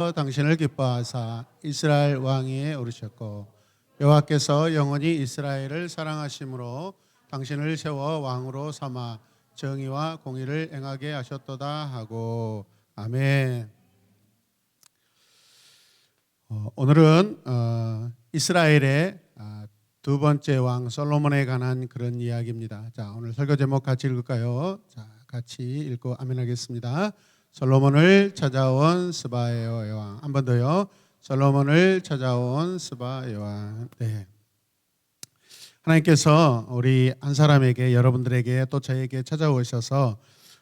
당신을 기뻐하사 이스라엘 왕위에 오르셨고 여호와께서 영원히 이스라엘을 사랑하심으로 당신을 세워 왕으로 삼아 정의와 공의를 행하게 하셨도다 하고. 아멘. 오늘은 이스라엘의 두 번째 왕 솔로몬에 관한 그런 이야기입니다. 자, 오늘 설교 제목 같이 읽을까요? 자, 같이 읽고 아멘하겠습니다. 솔로몬을 찾아온 스바의 여왕. 한 번 더요. 솔로몬을 찾아온 스바의 여왕. 네. 하나님께서 우리 한 사람에게, 여러분들에게 또 저에게 찾아오셔서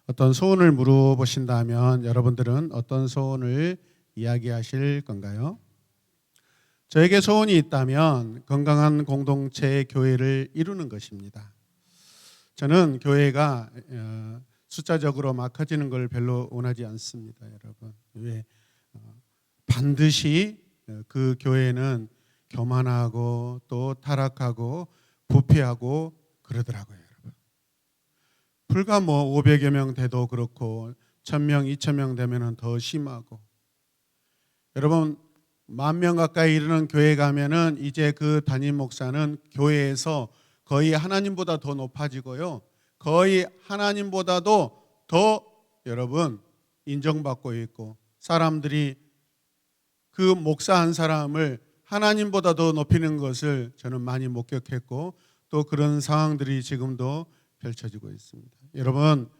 어떤 소원을 물어보신다면 여러분들은 어떤 소원을 이야기하실 건가요? 저에게 소원이 있다면 건강한 공동체 교회를 이루는 것입니다. 저는 교회가 숫자적으로 막 커지는 걸 별로 원하지 않습니다, 여러분. 왜? 반드시 그 교회는 교만하고 또 타락하고 부패하고 그러더라고요, 여러분. 불과 500여 명 돼도 그렇고 1000명, 2000명 되면은 더 심하고. 여러분, 10,000명 가까이 이르는 교회 가면은 이제 그 담임 목사는 교회에서 거의 하나님보다 더 높아지고요. 거의 하나님보다도 더 여러분 인정받고 있고, 사람들이 그 목사 한 사람을 하나님보다 더 높이는 것을 저는 많이 목격했고, 또 그런 상황들이 지금도 펼쳐지고 있습니다. 여러분,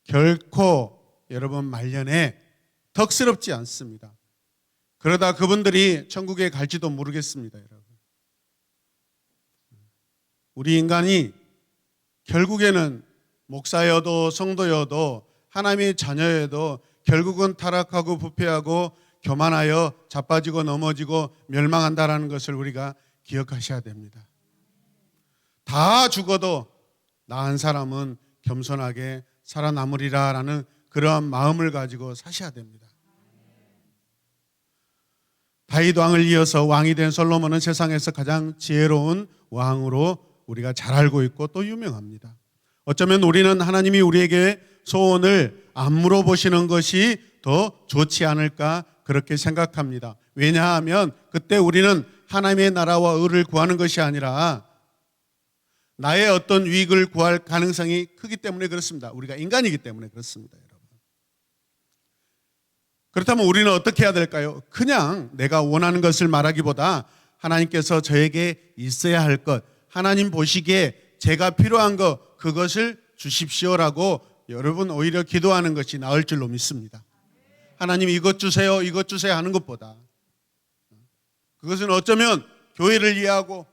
결코 여러분 말년에 덕스럽지 않습니다. 그러다 그분들이 천국에 갈지도 모르겠습니다, 여러분. 우리 인간이 결국에는 목사여도 성도여도 하나님의 자녀여도 결국은 타락하고 부패하고 교만하여 자빠지고 넘어지고 멸망한다라는 것을 우리가 기억하셔야 됩니다. 다 죽어도 나 한 사람은 겸손하게 살아남으리라라는 그러한 마음을 가지고 사셔야 됩니다. 다윗 왕을 이어서 왕이 된 솔로몬은 세상에서 가장 지혜로운 왕으로 우리가 잘 알고 있고 또 유명합니다. 어쩌면 우리는 하나님이 우리에게 소원을 안 물어보시는 것이 더 좋지 않을까 그렇게 생각합니다. 왜냐하면 그때 우리는 하나님의 나라와 의를 구하는 것이 아니라 나의 어떤 유익을 구할 가능성이 크기 때문에 그렇습니다. 우리가 인간이기 때문에 그렇습니다, 여러분. 그렇다면 우리는 어떻게 해야 될까요? 그냥 내가 원하는 것을 말하기보다 하나님께서 저에게 있어야 할 것, 하나님 보시기에 제가 필요한 것, 그것을 주십시오라고 여러분 오히려 기도하는 것이 나을 줄로 믿습니다. 하나님 이것 주세요 하는 것보다, 그것은 어쩌면 교회를 위하고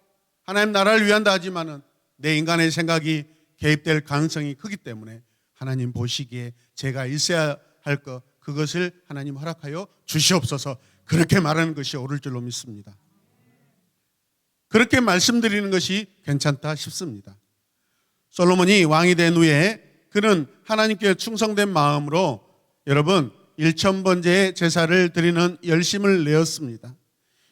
하나님 나라를 위한다 하지만은 내 인간의 생각이 개입될 가능성이 크기 때문에 하나님 보시기에 제가 있어야 할 것, 그것을 하나님 허락하여 주시옵소서, 그렇게 말하는 것이 옳을 줄로 믿습니다. 그렇게 말씀드리는 것이 괜찮다 싶습니다. 솔로몬이 왕이 된 후에 그는 하나님께 충성된 마음으로 여러분 1000번제의 제사를 드리는 열심을 내었습니다.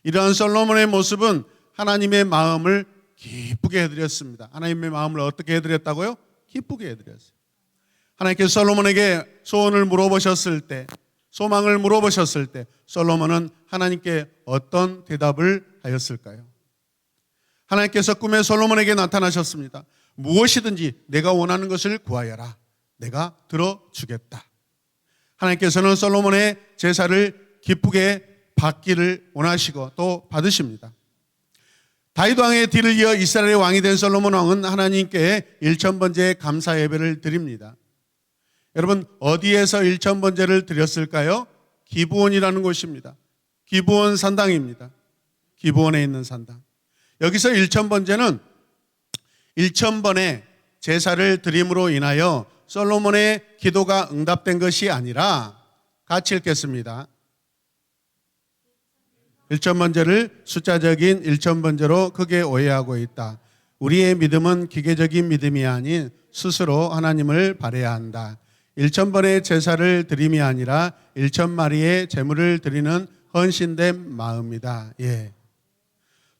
이러한 솔로몬의 모습은 하나님의 마음을 기쁘게 해드렸습니다. 하나님의 마음을 어떻게 해드렸다고요? 기쁘게 해드렸어요. 하나님께서 솔로몬에게 소원을 물어보셨을 때, 소망을 물어보셨을 때 솔로몬은 하나님께 어떤 대답을 하였을까요? 하나님께서 꿈에 솔로몬에게 나타나셨습니다. 무엇이든지 내가 원하는 것을 구하여라. 내가 들어주겠다. 하나님께서는 솔로몬의 제사를 기쁘게 받기를 원하시고 또 받으십니다. 다윗 왕의 뒤를 이어 이스라엘의 왕이 된 솔로몬 왕은 하나님께 1000번제의 감사 예배를 드립니다. 여러분, 어디에서 1000번제를 드렸을까요? 기브온이라는 곳입니다. 기브온 산당입니다. 기브온에 있는 산당. 여기서 1000번제는 1000번의 제사를 드림으로 인하여 솔로몬의 기도가 응답된 것이 아니라, 같이 읽겠습니다. 1000번제를 숫자적인 1000번제로 크게 오해하고 있다. 우리의 믿음은 기계적인 믿음이 아닌 스스로 하나님을 바라야 한다. 1000번의 제사를 드림이 아니라 1000마리의 제물을 드리는 헌신된 마음이다. 예.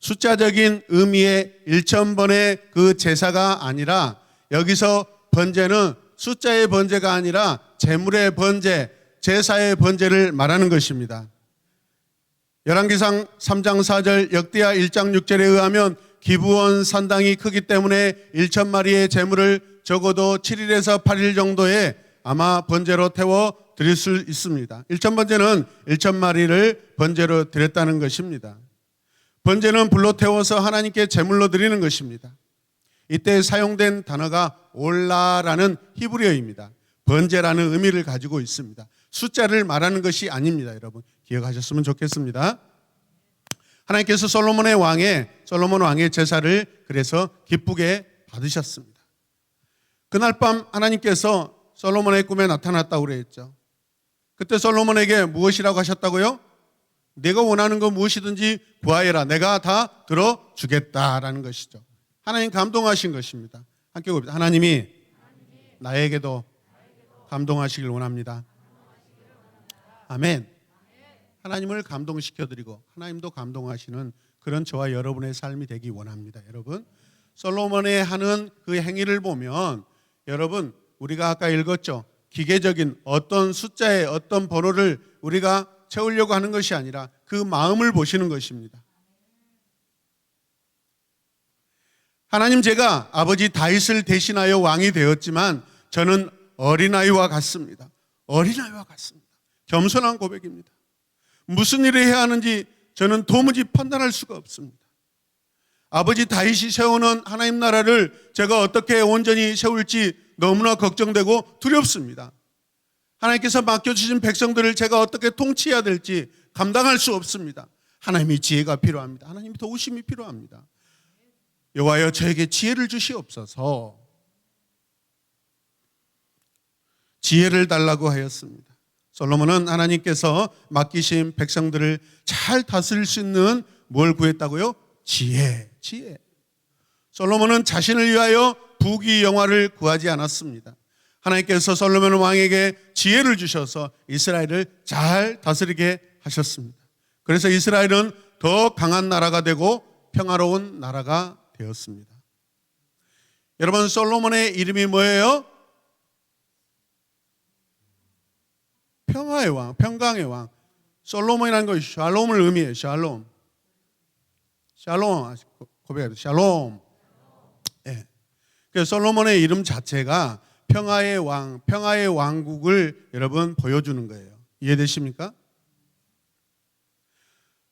숫자적인 의미의 1000번의 그 제사가 아니라, 여기서 번제는 숫자의 번제가 아니라 제물의 번제, 제사의 번제를 말하는 것입니다. 열왕기상 3장 4절, 역대하 1장 6절에 의하면 기브온 산당이 크기 때문에 1,000마리의 제물을 적어도 7일에서 8일 정도에 아마 번제로 태워 드릴 수 있습니다. 1,000번제는 1,000마리를 번제로 드렸다는 것입니다. 번제는 불로 태워서 하나님께 제물로 드리는 것입니다. 이때 사용된 단어가 올라라는 히브리어입니다. 번제라는 의미를 가지고 있습니다. 숫자를 말하는 것이 아닙니다. 여러분 기억하셨으면 좋겠습니다. 하나님께서 솔로몬 왕의 제사를 그래서 기쁘게 받으셨습니다. 그날 밤 하나님께서 솔로몬의 꿈에 나타났다고 그랬죠. 그때 솔로몬에게 무엇이라고 하셨다고요? 내가 원하는 거 무엇이든지 구하여라. 내가 다 들어주겠다라는 것이죠. 하나님 감동하신 것입니다. 함께 봅니다. 하나님이 나에게도 감동하시길 원합니다. 아멘. 하나님을 감동시켜드리고 하나님도 감동하시는 그런 저와 여러분의 삶이 되기 원합니다. 여러분 솔로몬의 하는 그 행위를 보면 여러분 우리가 아까 읽었죠. 기계적인 어떤 숫자의 어떤 번호를 우리가 채우려고 하는 것이 아니라 그 마음을 보시는 것입니다. 하나님, 제가 아버지 다윗을 대신하여 왕이 되었지만 저는 어린아이와 같습니다. 어린아이와 같습니다. 겸손한 고백입니다. 무슨 일을 해야 하는지 저는 도무지 판단할 수가 없습니다. 아버지 다윗이 세우는 하나님 나라를 제가 어떻게 온전히 세울지 너무나 걱정되고 두렵습니다. 하나님께서 맡겨주신 백성들을 제가 어떻게 통치해야 될지 감당할 수 없습니다. 하나님의 지혜가 필요합니다. 하나님의 도우심이 필요합니다. 여호와여 저에게 지혜를 주시옵소서. 지혜를 달라고 하였습니다. 솔로몬은 하나님께서 맡기신 백성들을 잘 다스릴 수 있는 뭘 구했다고요? 지혜. 솔로몬은 자신을 위하여 부귀 영화를 구하지 않았습니다. 하나님께서 솔로몬 왕에게 지혜를 주셔서 이스라엘을 잘 다스리게 하셨습니다. 그래서 이스라엘은 더 강한 나라가 되고 평화로운 나라가 되었습니다. 여러분 솔로몬의 이름이 뭐예요? 평화의 왕, 평강의 왕. 솔로몬이라는 것이 샬롬을 의미해요. 샬롬 고백합니다. 샬롬. 네. 그래서 솔로몬의 이름 자체가 평화의 왕, 평화의 왕국을 여러분 보여주는 거예요. 이해되십니까?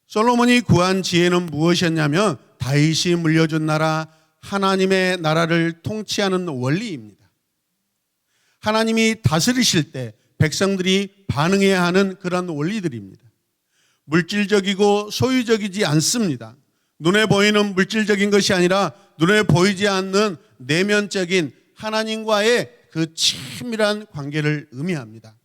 솔로몬이 구한 지혜는 무엇이었냐면 다윗이 물려준 나라, 하나님의 나라를 통치하는 원리입니다. 하나님이 다스리실 때 백성들이 반응해야 하는 그런 원리들입니다. 물질적이고 소유적이지 않습니다. 눈에 보이는 물질적인 것이 아니라 눈에 보이지 않는 내면적인 하나님과의 그 친밀한 관계를 의미합니다.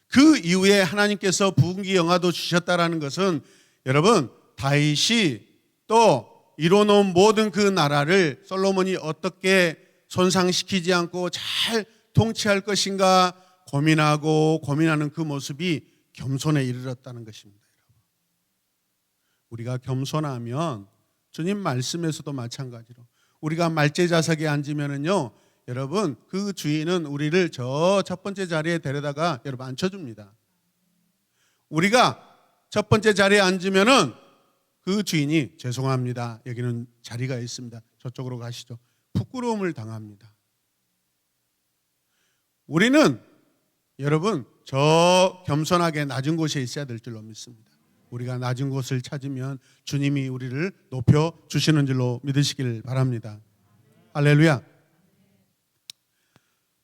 그 이후에 하나님께서 부귀 영화도 주셨다라는 것은 여러분 다윗이 또 이뤄놓은 모든 그 나라를 솔로몬이 어떻게 손상시키지 않고 잘 통치할 것인가 고민하는 그 모습이 겸손에 이르렀다는 것입니다. 우리가 겸손하면 주님 말씀에서도 마찬가지로 우리가 말제자석에 앉으면은요, 여러분 그 주인은 우리를 저 첫 번째 자리에 데려다가 여러분 앉혀줍니다. 우리가 첫 번째 자리에 앉으면은 그 주인이 죄송합니다. 여기는 자리가 있습니다. 저쪽으로 가시죠. 부끄러움을 당합니다. 우리는 여러분 저 겸손하게 낮은 곳에 있어야 될 줄로 믿습니다. 우리가 낮은 곳을 찾으면 주님이 우리를 높여 주시는 줄로 믿으시길 바랍니다. 할렐루야.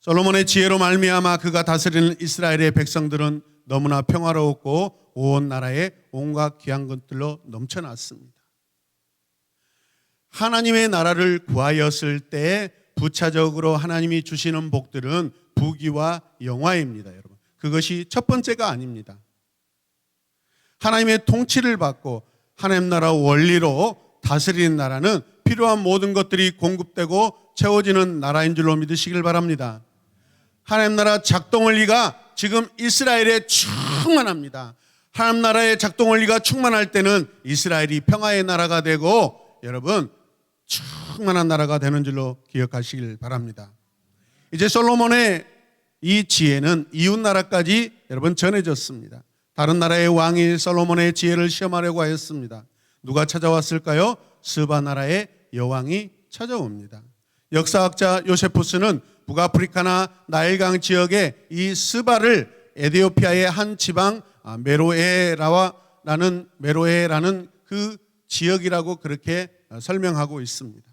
솔로몬의 지혜로 말미암아 그가 다스리는 이스라엘의 백성들은 너무나 평화로웠고 온 나라에 온갖 귀한 것들로 넘쳐났습니다. 하나님의 나라를 구하였을 때 부차적으로 하나님이 주시는 복들은 부귀와 영화입니다. 여러분 그것이 첫 번째가 아닙니다. 하나님의 통치를 받고 하나님 나라 원리로 다스리는 나라는 필요한 모든 것들이 공급되고 채워지는 나라인 줄로 믿으시길 바랍니다. 하나님 나라 작동 원리가 지금 이스라엘에 충만합니다. 하나님 나라의 작동 원리가 충만할 때는 이스라엘이 평화의 나라가 되고 여러분 충만한 나라가 되는 줄로 기억하시길 바랍니다. 이제 솔로몬의 이 지혜는 이웃 나라까지 여러분 전해졌습니다. 다른 나라의 왕이 솔로몬의 지혜를 시험하려고 하였습니다. 누가 찾아왔을까요? 스바 나라의 여왕이 찾아옵니다. 역사학자 요세푸스는 북아프리카나 나일강 지역의 이 스바를 에티오피아의 한 지방 메로에라는 그 지역이라고 그렇게 설명하고 있습니다.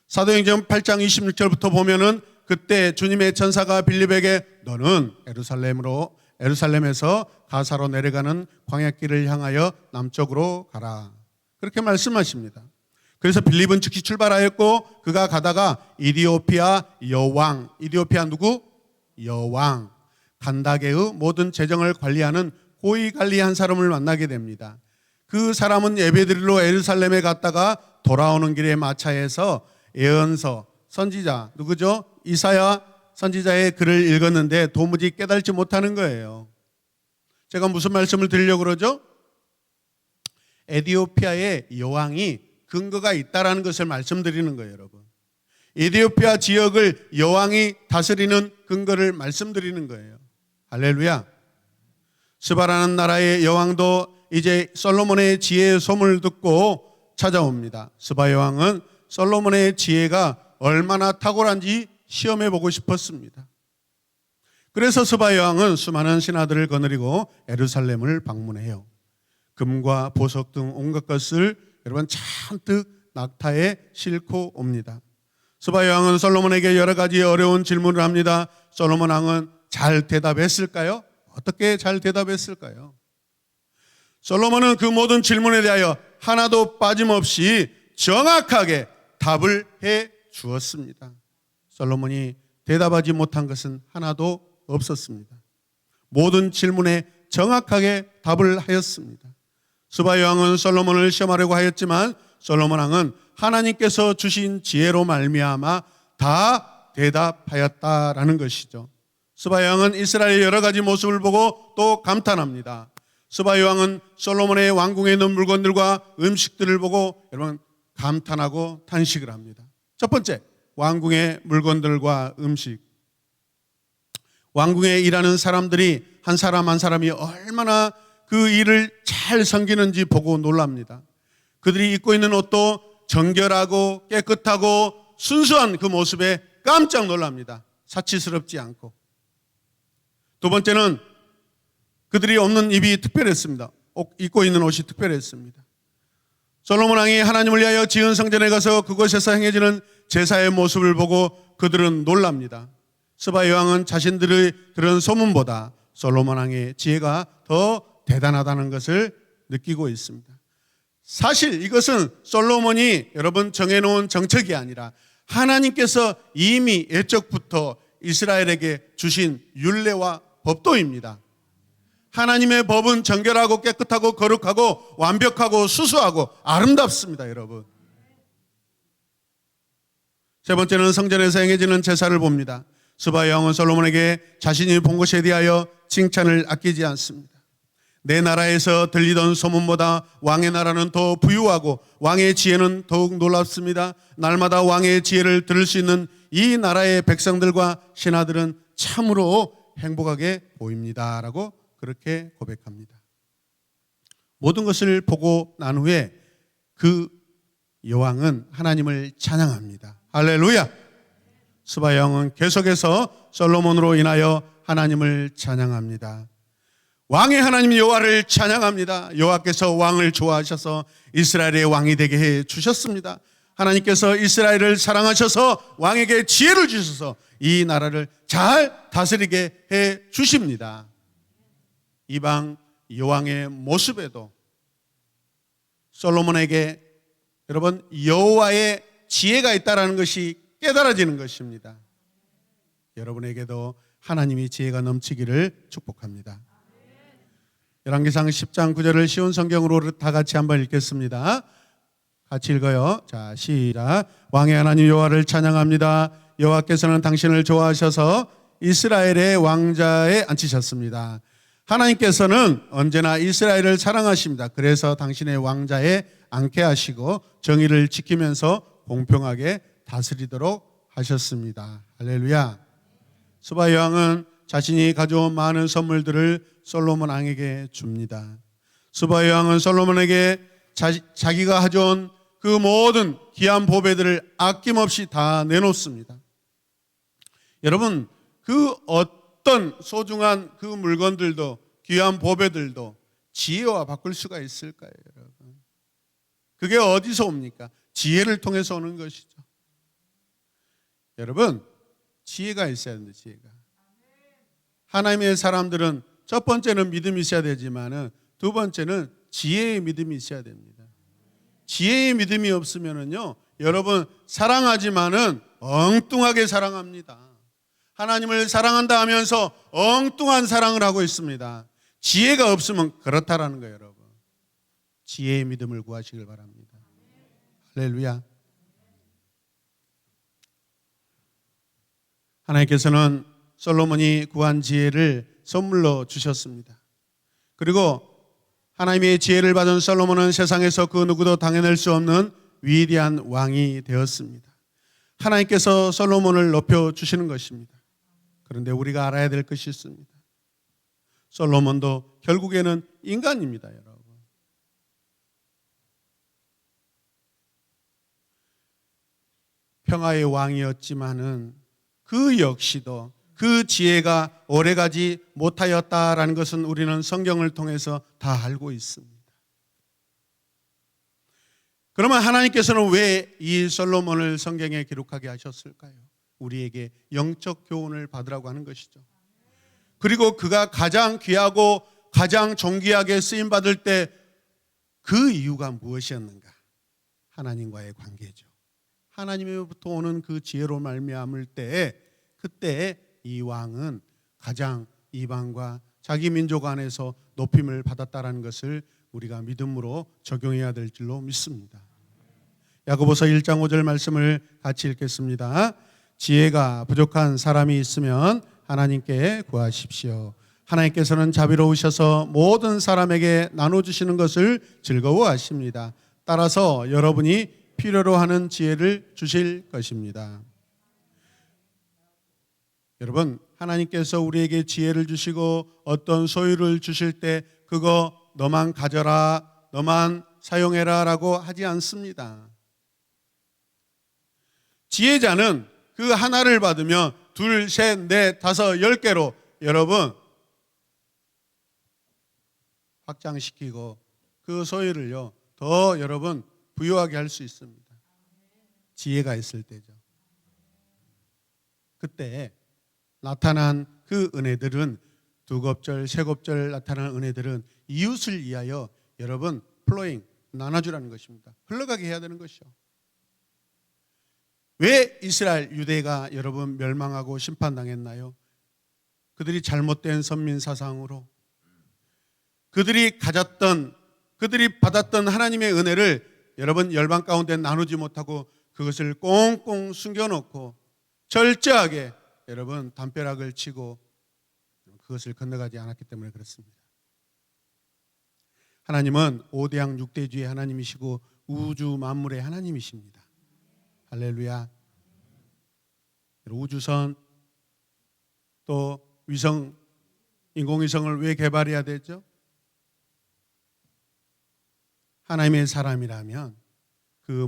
사도행전 8장 26절부터 보면은 그때 주님의 천사가 빌립에게 너는 에루살렘에서 가사로 내려가는 광야길을 향하여 남쪽으로 가라. 그렇게 말씀하십니다. 그래서 빌립은 즉시 출발하였고 그가 가다가 이디오피아 누구? 여왕 간다게의 모든 재정을 관리하는 고위 관리한 사람을 만나게 됩니다. 그 사람은 예배드리러 에루살렘에 갔다가 돌아오는 길에 마차에서 예언서 선지자 누구죠? 이사야 선지자의 글을 읽었는데 도무지 깨달지 못하는 거예요. 제가 무슨 말씀을 드리려고 그러죠? 에티오피아의 여왕이 근거가 있다라는 것을 말씀드리는 거예요, 여러분. 에티오피아 지역을 여왕이 다스리는 근거를 말씀드리는 거예요. 할렐루야. 스바라는 나라의 여왕도 이제 솔로몬의 지혜의 소문을 듣고 찾아옵니다. 스바 여왕은 솔로몬의 지혜가 얼마나 탁월한지 시험해 보고 싶었습니다. 그래서 스바 여왕은 수많은 신하들을 거느리고 예루살렘을 방문해요. 금과 보석 등 온갖 것을 여러분 잔뜩 낙타에 싣고 옵니다. 스바 여왕은 솔로몬에게 여러 가지 어려운 질문을 합니다. 솔로몬 왕은 잘 대답했을까요? 어떻게 잘 대답했을까요? 솔로몬은 그 모든 질문에 대하여 하나도 빠짐없이 정확하게 답을 해 주었습니다. 솔로몬이 대답하지 못한 것은 하나도 없었습니다. 모든 질문에 정확하게 답을 하였습니다. 스바 여왕은 솔로몬을 시험하려고 하였지만 솔로몬 왕은 하나님께서 주신 지혜로 말미암아 다 대답하였다라는 것이죠. 스바 여왕은 이스라엘의 여러 가지 모습을 보고 또 감탄합니다. 스바 여왕은 솔로몬의 왕궁에 있는 물건들과 음식들을 보고 여러분 감탄하고 탄식을 합니다. 첫 번째, 왕궁의 물건들과 음식. 왕궁에 일하는 사람들이 한 사람 한 사람이 얼마나 그 일을 잘 섬기는지 보고 놀랍니다. 그들이 입고 있는 옷도 정결하고 깨끗하고 순수한 그 모습에 깜짝 놀랍니다. 사치스럽지 않고. 두 번째는 그들이 없는 입이 특별했습니다. 입고 있는 옷이 특별했습니다. 솔로몬 왕이 하나님을 위하여 지은 성전에 가서 그곳에서 행해지는 제사의 모습을 보고 그들은 놀랍니다. 스바 여왕은 자신들의 들은 소문보다 솔로몬 왕의 지혜가 더 대단하다는 것을 느끼고 있습니다. 사실 이것은 솔로몬이 여러분 정해놓은 정책이 아니라 하나님께서 이미 예적부터 이스라엘에게 주신 율례와 법도입니다. 하나님의 법은 정결하고 깨끗하고 거룩하고 완벽하고 수수하고 아름답습니다, 여러분. 세 번째는 성전에서 행해지는 제사를 봅니다. 스바 여왕은 솔로몬에게 자신이 본 것에 대하여 칭찬을 아끼지 않습니다. 내 나라에서 들리던 소문보다 왕의 나라는 더 부유하고 왕의 지혜는 더욱 놀랍습니다. 날마다 왕의 지혜를 들을 수 있는 이 나라의 백성들과 신하들은 참으로 행복하게 보입니다 라고 그렇게 고백합니다. 모든 것을 보고 난 후에 그 여왕은 하나님을 찬양합니다. 할렐루야. 스바 여왕은 계속해서 솔로몬으로 인하여 하나님을 찬양합니다. 왕의 하나님 여호와를 찬양합니다. 여호와께서 왕을 좋아하셔서 이스라엘의 왕이 되게 해 주셨습니다. 하나님께서 이스라엘을 사랑하셔서 왕에게 지혜를 주셔서 이 나라를 잘 다스리게 해 주십니다. 이방 여왕의 모습에도 솔로몬에게 여러분 여호와의 지혜가 있다는 것이 깨달아지는 것입니다. 여러분에게도 하나님의 지혜가 넘치기를 축복합니다. 열왕기상 10장 9절을 쉬운 성경으로 다 같이 한번 읽겠습니다. 같이 읽어요. 자, 시작. 왕의 하나님 여호와를 찬양합니다. 여호와께서는 당신을 좋아하셔서 이스라엘의 왕자에 앉히셨습니다. 하나님께서는 언제나 이스라엘을 사랑하십니다. 그래서 당신의 왕자에 앉게 하시고 정의를 지키면서 공평하게 다스리도록 하셨습니다. 할렐루야. 스바 여왕은 자신이 가져온 많은 선물들을 솔로몬 왕에게 줍니다. 스바 여왕은 솔로몬에게 자기가 가져온 그 모든 귀한 보배들을 아낌없이 다 내놓습니다. 여러분, 그 어떤 소중한 그 물건들도, 귀한 보배들도 지혜와 바꿀 수가 있을까요, 여러분? 그게 어디서 옵니까? 지혜를 통해서 오는 것이죠. 여러분, 지혜가 있어야 되는데, 지혜가. 하나님의 사람들은 첫 번째는 믿음이 있어야 되지만은 두 번째는 지혜의 믿음이 있어야 됩니다. 지혜의 믿음이 없으면은요, 여러분 사랑하지만은 엉뚱하게 사랑합니다. 하나님을 사랑한다 하면서 엉뚱한 사랑을 하고 있습니다. 지혜가 없으면 그렇다라는 거예요, 여러분. 지혜의 믿음을 구하시길 바랍니다. 할렐루야. 하나님께서는 솔로몬이 구한 지혜를 선물로 주셨습니다. 그리고 하나님의 지혜를 받은 솔로몬은 세상에서 그 누구도 당해낼 수 없는 위대한 왕이 되었습니다. 하나님께서 솔로몬을 높여주시는 것입니다. 그런데 우리가 알아야 될 것이 있습니다. 솔로몬도 결국에는 인간입니다, 여러분. 평화의 왕이었지만은 그 역시도 그 지혜가 오래가지 못하였다라는 것은 우리는 성경을 통해서 다 알고 있습니다. 그러면 하나님께서는 왜 이 솔로몬을 성경에 기록하게 하셨을까요? 우리에게 영적 교훈을 받으라고 하는 것이죠. 그리고 그가 가장 귀하고 가장 존귀하게 쓰임받을 때 그 이유가 무엇이었는가? 하나님과의 관계죠. 하나님으로부터 오는 그 지혜로 말미암을 때 그때 이 왕은 가장 이방과 자기 민족 안에서 높임을 받았다라는 것을 우리가 믿음으로 적용해야 될 줄로 믿습니다. 야고보서 1장 5절 말씀을 같이 읽겠습니다. 지혜가 부족한 사람이 있으면 하나님께 구하십시오. 하나님께서는 자비로우셔서 모든 사람에게 나눠주시는 것을 즐거워하십니다. 따라서 여러분이 필요로 하는 지혜를 주실 것입니다. 여러분, 하나님께서 우리에게 지혜를 주시고 어떤 소유를 주실 때 그거 너만 가져라, 너만 사용해라 라고 하지 않습니다. 지혜자는 그 하나를 받으면 둘, 셋, 넷, 다섯, 10개로 여러분 확장시키고 그 소유를요 더 여러분 부유하게 할 수 있습니다. 지혜가 있을 때죠. 그때 나타난 그 은혜들은 두 곱절, 세 곱절 나타난 은혜들은 이웃을 위하여 여러분 플로잉 나눠주라는 것입니다. 흘러가게 해야 되는 것이죠. 왜 이스라엘 유대가 여러분 멸망하고 심판당했나요? 그들이 잘못된 선민 사상으로 그들이 받았던 하나님의 은혜를 여러분 열방 가운데 나누지 못하고 그것을 꽁꽁 숨겨놓고 철저하게 여러분 담벼락을 치고 그것을 건너가지 않았기 때문에 그렇습니다. 하나님은 5대양 6대주의 하나님이시고 우주 만물의 하나님이십니다. 할렐루야. 우주선 또 위성, 인공위성을 왜 개발해야 되죠? 하나님의 사람이라면 그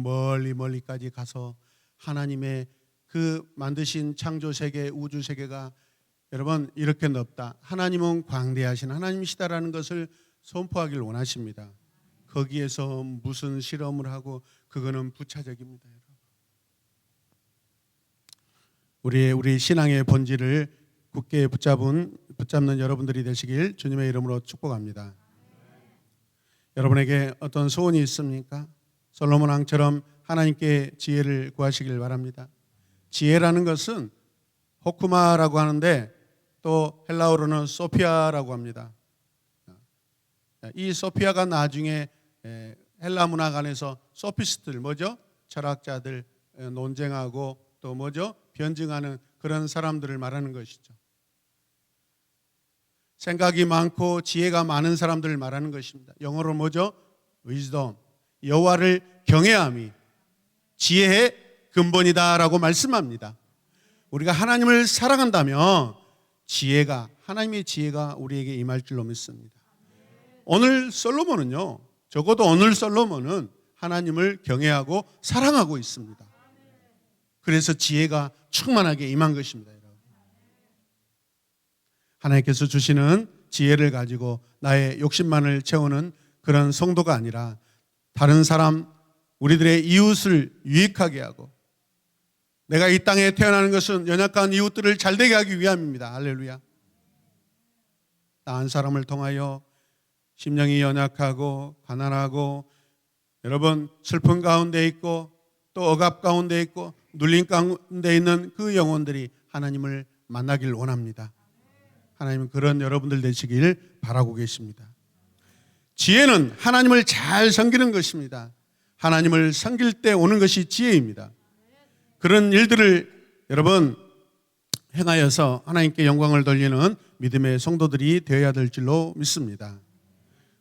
멀리까지 가서 하나님의 그 만드신 창조세계, 우주세계가 여러분 이렇게 넓다. 하나님은 광대하신 하나님이시다라는 것을 선포하길 원하십니다. 거기에서 무슨 실험을 하고 그거는 부차적입니다. 우리 신앙의 본질을 굳게 붙잡는 여러분들이 되시길 주님의 이름으로 축복합니다. 여러분에게 어떤 소원이 있습니까? 솔로몬 왕처럼 하나님께 지혜를 구하시길 바랍니다. 지혜라는 것은 호쿠마라고 하는데 또 헬라어로는 소피아라고 합니다. 이 소피아가 나중에 헬라 문화관에서 소피스트들 뭐죠? 철학자들 논쟁하고 또 뭐죠? 변증하는 그런 사람들을 말하는 것이죠. 생각이 많고 지혜가 많은 사람들을 말하는 것입니다. 영어로 뭐죠? wisdom. 여호와를 경외함이 지혜의 근본이다라고 말씀합니다. 우리가 하나님을 사랑한다면 하나님의 지혜가 우리에게 임할 줄로 믿습니다. 오늘 솔로몬은요, 적어도 오늘 솔로몬은 하나님을 경외하고 사랑하고 있습니다. 그래서 지혜가 충만하게 임한 것입니다. 여러분. 하나님께서 주시는 지혜를 가지고 나의 욕심만을 채우는 그런 성도가 아니라 다른 사람, 우리들의 이웃을 유익하게 하고, 내가 이 땅에 태어나는 것은 연약한 이웃들을 잘되게 하기 위함입니다. 할렐루야. 나 한 사람을 통하여 심령이 연약하고 가난하고 여러분 슬픈 가운데 있고 또 억압 가운데 있고 눌림 가운데 있는 그 영혼들이 하나님을 만나길 원합니다. 하나님은 그런 여러분들 되시길 바라고 계십니다. 지혜는 하나님을 잘 섬기는 것입니다. 하나님을 섬길 때 오는 것이 지혜입니다. 그런 일들을 여러분 행하여서 하나님께 영광을 돌리는 믿음의 성도들이 되어야 될 줄로 믿습니다.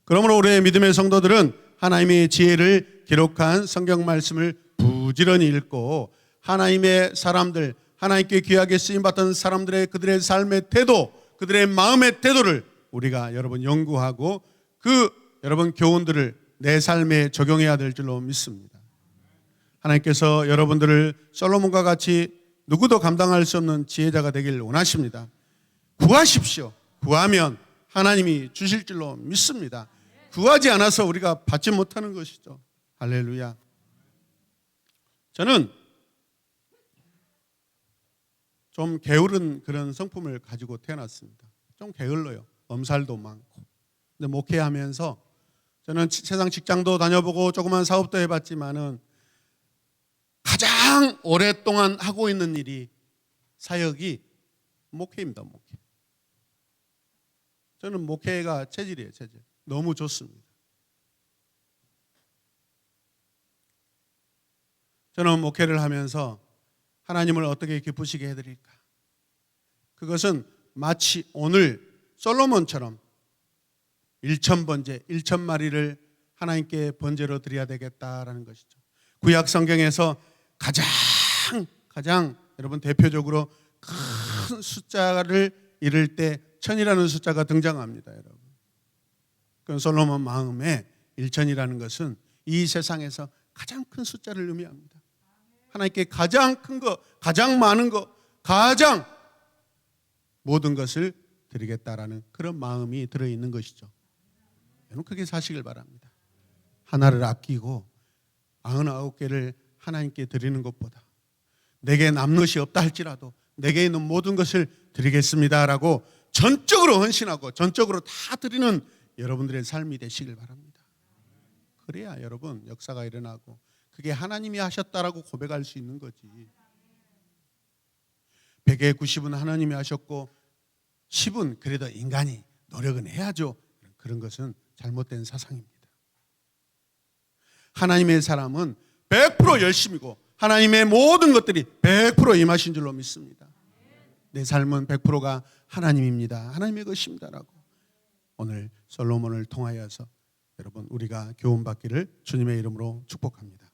그러므로 우리의 믿음의 성도들은 하나님의 지혜를 기록한 성경 말씀을 부지런히 읽고 하나님의 사람들, 하나님께 귀하게 쓰임받던 사람들의 그들의 삶의 태도, 그들의 마음의 태도를 우리가 여러분 연구하고 그 여러분 교훈들을 내 삶에 적용해야 될 줄로 믿습니다. 하나님께서 여러분들을 솔로몬과 같이 누구도 감당할 수 없는 지혜자가 되길 원하십니다. 구하십시오. 구하면 하나님이 주실 줄로 믿습니다. 구하지 않아서 우리가 받지 못하는 것이죠. 할렐루야. 저는 좀 게으른 그런 성품을 가지고 태어났습니다. 좀 게을러요. 엄살도 많고. 근데 목회하면서 저는 세상 직장도 다녀보고 조그만 사업도 해봤지만은 가장 오랫동안 하고 있는 일이 사역이 목회입니다. 목회. 저는 목회가 체질이에요. 체질. 너무 좋습니다. 저는 목회를 하면서 하나님을 어떻게 기쁘시게 해드릴까? 그것은 마치 오늘 솔로몬처럼 1,000번째, 1,000마리를 하나님께 번제로 드려야 되겠다라는 것이죠. 구약 성경에서 가장 여러분 대표적으로 큰 숫자를 이룰 때 1000이라는 숫자가 등장합니다. 여러분. 그 솔로몬 마음에 1,000이라는 것은 이 세상에서 가장 큰 숫자를 의미합니다. 하나님께 가장 큰 거, 가장 많은 거, 가장 모든 것을 드리겠다라는 그런 마음이 들어있는 것이죠. 여러분 그게 사시길 바랍니다. 하나를 아끼고 99개를 하나님께 드리는 것보다 내게 남는 것이 없다 할지라도 내게 있는 모든 것을 드리겠습니다라고 전적으로 헌신하고 전적으로 다 드리는 여러분들의 삶이 되시길 바랍니다. 그래야 여러분 역사가 일어나고 그게 하나님이 하셨다라고 고백할 수 있는 거지. 100의 90은 하나님이 하셨고 10은 그래도 인간이 노력은 해야죠. 그런 것은 잘못된 사상입니다. 하나님의 사람은 100% 열심이고 하나님의 모든 것들이 100% 임하신 줄로 믿습니다. 내 삶은 100%가 하나님입니다. 하나님의 것입니다라고 오늘 솔로몬을 통하여서 여러분 우리가 교훈받기를 주님의 이름으로 축복합니다.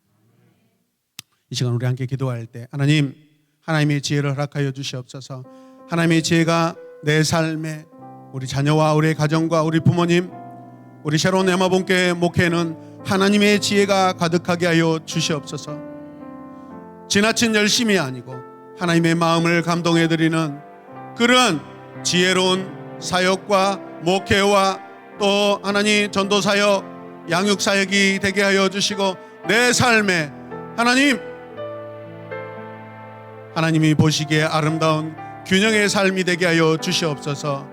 이 시간 우리 함께 기도할 때 하나님, 하나님의 지혜를 허락하여 주시옵소서. 하나님의 지혜가 내 삶에 우리 자녀와 우리 가정과 우리 부모님, 우리 새로운 에마본교회 목회는 하나님의 지혜가 가득하게 하여 주시옵소서. 지나친 열심이 아니고 하나님의 마음을 감동해드리는 그런 지혜로운 사역과 목회와 또 하나님 전도사역, 양육사역이 되게 하여 주시고 내 삶에 하나님이 보시기에 아름다운 균형의 삶이 되게 하여 주시옵소서.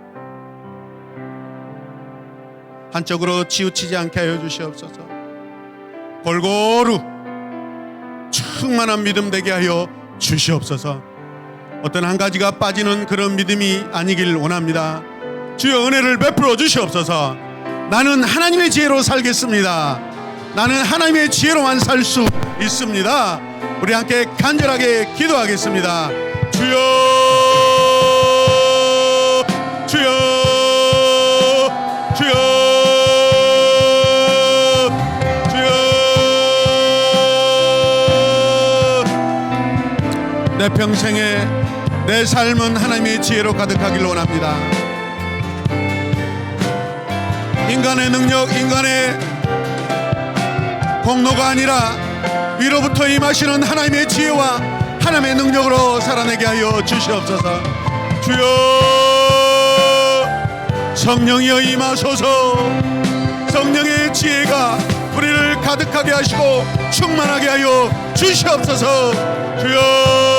한쪽으로 치우치지 않게 하여 주시옵소서. 골고루 충만한 믿음 되게 하여 주시옵소서. 어떤 한 가지가 빠지는 그런 믿음이 아니길 원합니다. 주여 은혜를 베풀어 주시옵소서. 나는 하나님의 지혜로 살겠습니다. 나는 하나님의 지혜로만 살 수 있습니다. 우리 함께 간절하게 기도하겠습니다. 주여, 주여, 주여, 주여. 내 평생에 내 삶은 하나님의 지혜로 가득하기를 원합니다. 인간의 능력, 인간의 공로가 아니라 위로부터 임하시는 하나님의 지혜와 하나님의 능력으로 살아내게 하여 주시옵소서. 주여, 성령이여 임하소서. 성령의 지혜가 우리를 가득하게 하시고 충만하게 하여 주시옵소서. 주여,